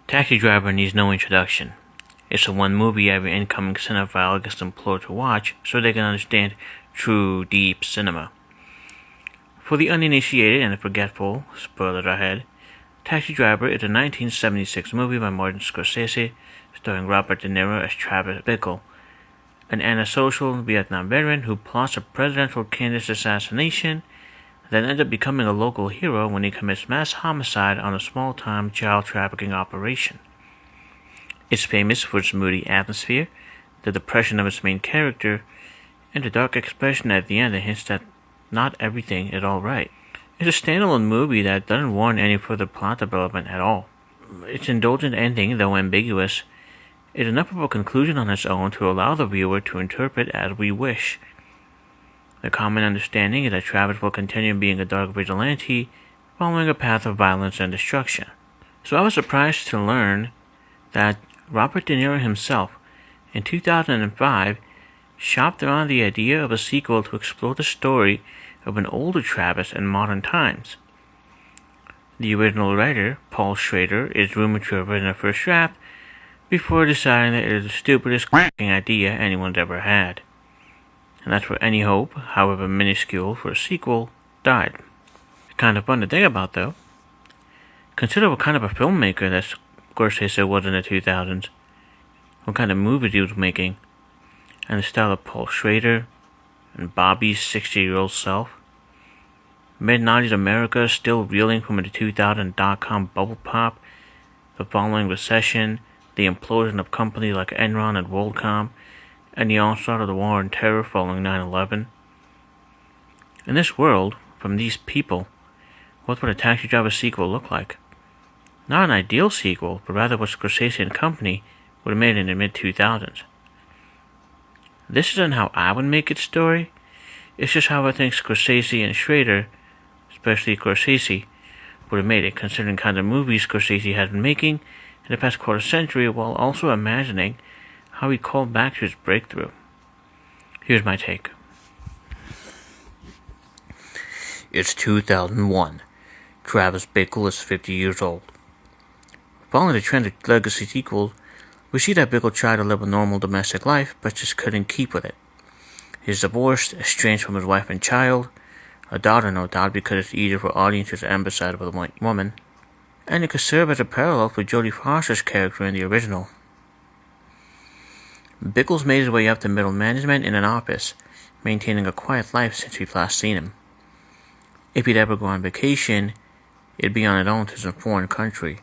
Taxi Driver needs no introduction. It's the one movie every incoming cinephile gets implored to watch so they can understand true, deep cinema. For the uninitiated and the forgetful, spoilers ahead, Taxi Driver is a 1976 movie by Martin Scorsese starring Robert De Niro as Travis Bickle, an antisocial Vietnam veteran who plots a presidential candidate's assassination, then ends up becoming a local hero when he commits mass homicide on a small-time child trafficking operation. It's famous for its moody atmosphere, the depression of its main character, and the dark expression at the end that hints that not everything is alright. It's a standalone movie that doesn't warrant any further plot development at all. Its indulgent ending, though ambiguous, is enough of a conclusion on its own to allow the viewer to interpret as we wish. The common understanding is that Travis will continue being a dark vigilante, following a path of violence and destruction. So I was surprised to learn that Robert De Niro himself, in 2005, shopped around the idea of a sequel to explore the story of an older Travis in modern times. The original writer, Paul Schrader, is rumored to have written a first draft before deciding that it is the stupidest idea anyone's ever had. And that's where any hope, however minuscule, for a sequel died. It's kind of fun to think about, though. Consider what kind of a filmmaker that Scorsese was in the 2000s, what kind of movies he was making, and the style of Paul Schrader and Bobby's 60-year-old self. Mid-90s America still reeling from the 2000 dot-com bubble pop, the following recession, the implosion of companies like Enron and WorldCom, and the onslaught of the war on terror following 9/11. In this world, from these people, what would a Taxi Driver sequel look like? Not an ideal sequel, but rather what Scorsese and company would have made in the mid-2000s. This isn't how I would make its story, it's just how I think Scorsese and Schrader, especially Scorsese, would have made it, considering the kind of movies Scorsese has been making in the past quarter century, while also imagining how he called back to his breakthrough. Here's my take. It's 2001. Travis Bickle is 50 years old. Following the trend of legacy sequels, we see that Bickle tried to live a normal domestic life, but just couldn't keep with it. He's divorced, estranged from his wife and child, a daughter no doubt because it's easier for audiences to empathize with a white woman, and it could serve as a parallel for Jodie Foster's character in the original. Bickle's made his way up to middle management in an office, maintaining a quiet life since we've last seen him. If he'd ever go on vacation, it'd be on his own to some foreign country,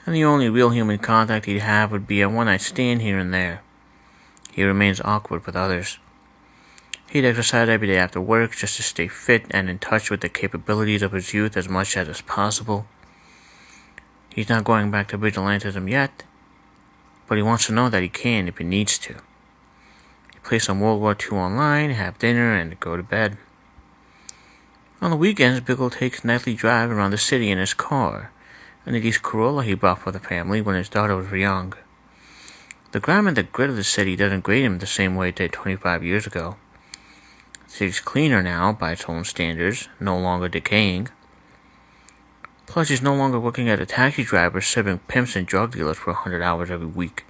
and the only real human contact he'd have would be a one-night stand here and there. He remains awkward with others. He'd exercise every day after work just to stay fit and in touch with the capabilities of his youth as much as is possible. He's not going back to vigilantism yet, but he wants to know that he can if he needs to. He plays some World War II online, have dinner, and go to bed. On the weekends, Bickle takes a nightly drive around the city in his car, an 80s Corolla he bought for the family when his daughter was young. The grime and the grit of the city doesn't grate him the same way it did 25 years ago. The city's cleaner now, by its own standards, no longer decaying. Plus, he's no longer working as a taxi driver serving pimps and drug dealers for 100 hours every week.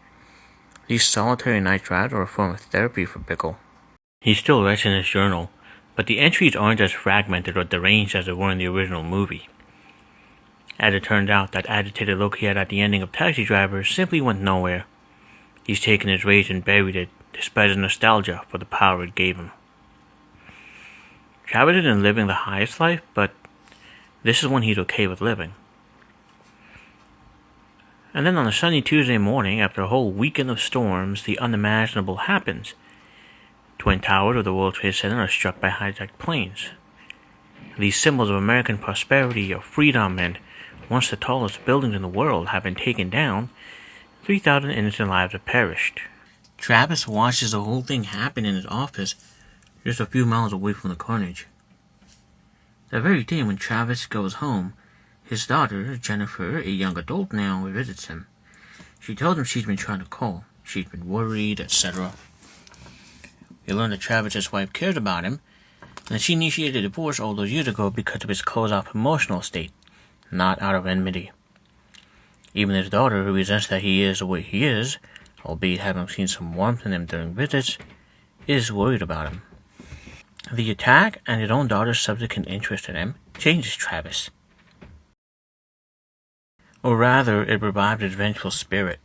These solitary night drives are a form of therapy for Bickle. He still writes in his journal, but the entries aren't as fragmented or deranged as they were in the original movie. As it turned out, that agitated look he had at the ending of Taxi Driver simply went nowhere. He's taken his rage and buried it, despite his nostalgia for the power it gave him. Travis isn't living the highest life, but this is one he's okay with living. And then on a sunny Tuesday morning, after a whole weekend of storms, the unimaginable happens. Twin towers of the World Trade Center are struck by hijacked planes. These symbols of American prosperity, of freedom, and once the tallest buildings in the world have been taken down, 3,000 innocent lives have perished. Travis watches the whole thing happen in his office, just a few miles away from the carnage. That very day when Travis goes home, his daughter, Jennifer, a young adult now, visits him. She tells him she's been trying to call. She's been worried, etc. We learn that Travis's wife cares about him, and that she initiated a divorce all those years ago because of his closed-off emotional state, not out of enmity. Even his daughter, who resents that he is the way he is, albeit having seen some warmth in him during visits, is worried about him. The attack and his own daughter's subsequent interest in him changes Travis. Or rather, it revives his vengeful spirit.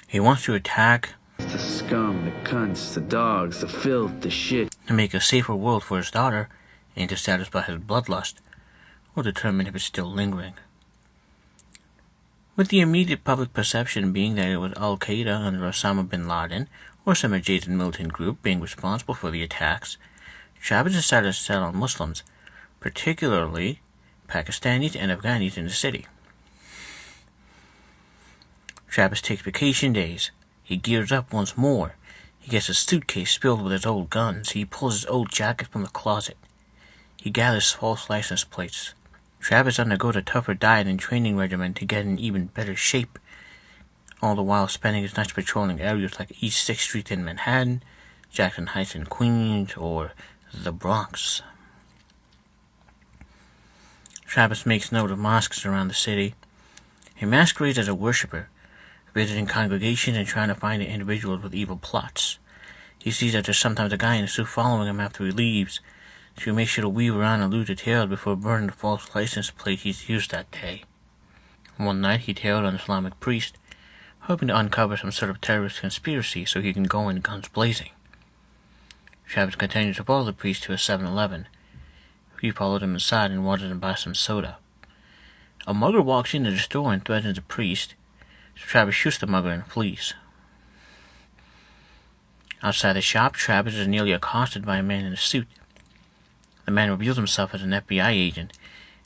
He wants to attack the scum, the cunts, the dogs, the filth, the shit, to make a safer world for his daughter and to satisfy his bloodlust, or determine if it's still lingering. With the immediate public perception being that it was Al-Qaeda under Osama bin Laden or some adjacent militant group being responsible for the attacks, Travis decided to settle on Muslims, particularly Pakistanis and Afghanis in the city. Travis takes vacation days. He gears up once more. He gets a suitcase filled with his old guns. He pulls his old jacket from the closet. He gathers false license plates. Travis undergoes a tougher diet and training regimen to get in even better shape, all the while spending his nights patrolling areas like East 6th Street in Manhattan, Jackson Heights in Queens, or the Bronx. Travis makes note of mosques around the city. He masquerades as a worshiper, visiting congregations and trying to find individuals with evil plots. He sees that there's sometimes a guy in a suit following him after he leaves, so he makes sure to weave around and loot details before burning the false license plate he's used that day. One night he tailed an Islamic priest, hoping to uncover some sort of terrorist conspiracy so he can go in guns blazing. Travis continued to follow the priest to a 7-Eleven. He followed him inside and wanted to buy some soda. A mugger walks into the store and threatens the priest, so Travis shoots the mugger and flees. Outside the shop, Travis is nearly accosted by a man in a suit. The man reveals himself as an FBI agent,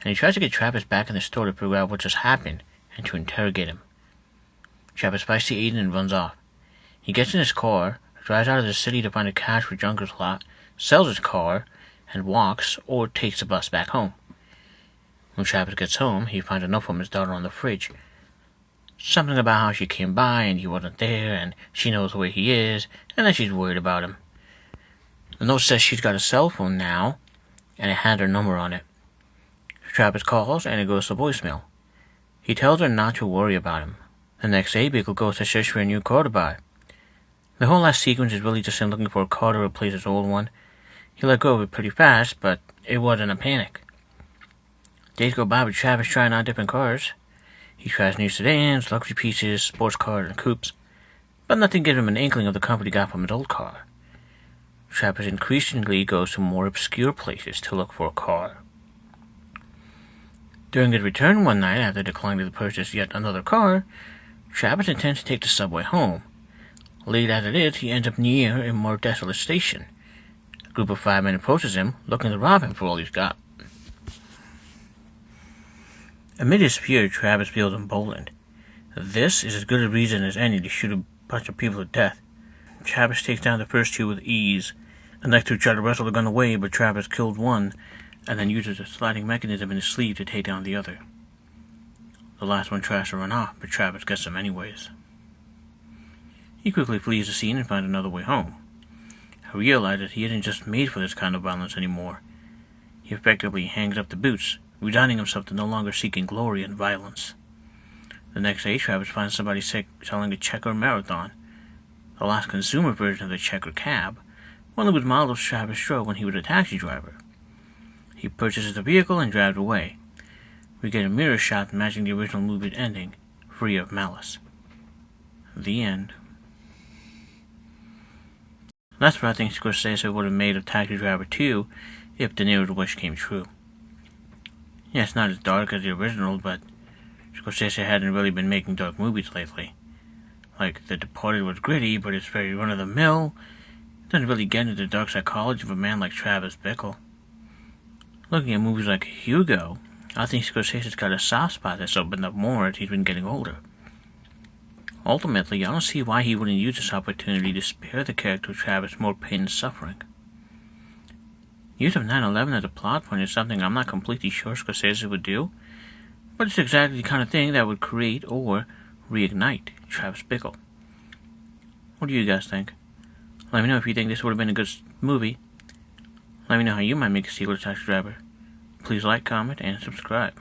and he tries to get Travis back in the store to figure out what just happened and to interrogate him. Travis fights the agent and runs off. He gets in his car, drives out of the city to find a cash for junker's lot, sells his car, and walks or takes the bus back home. When Travis gets home, he finds a note from his daughter on the fridge. Something about how she came by and he wasn't there, and she knows where he is, and that she's worried about him. The note says she's got a cell phone now, and it had her number on it. Travis calls, and it goes to voicemail. He tells her not to worry about him. The next day, Bickle goes to search for a new car to buy. The whole last sequence is really just him looking for a car to replace his old one. He let go of it pretty fast, but it wasn't a panic. Days go by with Travis trying out different cars. He tries new sedans, luxury pieces, sports cars, and coupes, but nothing gives him an inkling of the comfort he got from his old car. Travis increasingly goes to more obscure places to look for a car. During his return one night after declining to purchase yet another car, Travis intends to take the subway home. Late as it is, he ends up near a more desolate station. A group of 5 men approaches him, looking to rob him for all he's got. Amid his fear, Travis feels emboldened. This is as good a reason as any to shoot a bunch of people to death. Travis takes down the first 2 with ease. The next 2 try to wrestle the gun away, but Travis kills one, and then uses a sliding mechanism in his sleeve to take down the other. The last one tries to run off, but Travis gets him anyways. He quickly flees the scene and finds another way home. He realizes he isn't just made for this kind of violence anymore. He effectively hangs up the boots, resigning himself to no longer seeking glory and violence. The next day, Travis finds somebody selling a Checker Marathon, the last consumer version of the Checker cab, one that was modeled as Travis drove when he was a taxi driver. He purchases the vehicle and drives away. We get a mirror shot matching the original movie's ending, free of malice. The end. That's what I think Scorsese would have made of Taxi Driver 2 if De Niro's wish came true. Yeah, it's not as dark as the original, but Scorsese hadn't really been making dark movies lately. Like, The Departed was gritty, but it's very run-of-the-mill. It doesn't really get into the dark psychology of a man like Travis Bickle. Looking at movies like Hugo, I think Scorsese's got a soft spot that's opened up more as he's been getting older. Ultimately, I don't see why he wouldn't use this opportunity to spare the character of Travis more pain and suffering. Use of 9/11 as a plot point is something I'm not completely sure Scorsese would do, but it's exactly the kind of thing that would create or reignite Travis Bickle. What do you guys think? Let me know if you think this would have been a good movie. Let me know how you might make a sequel to Taxi Driver. Please like, comment, and subscribe.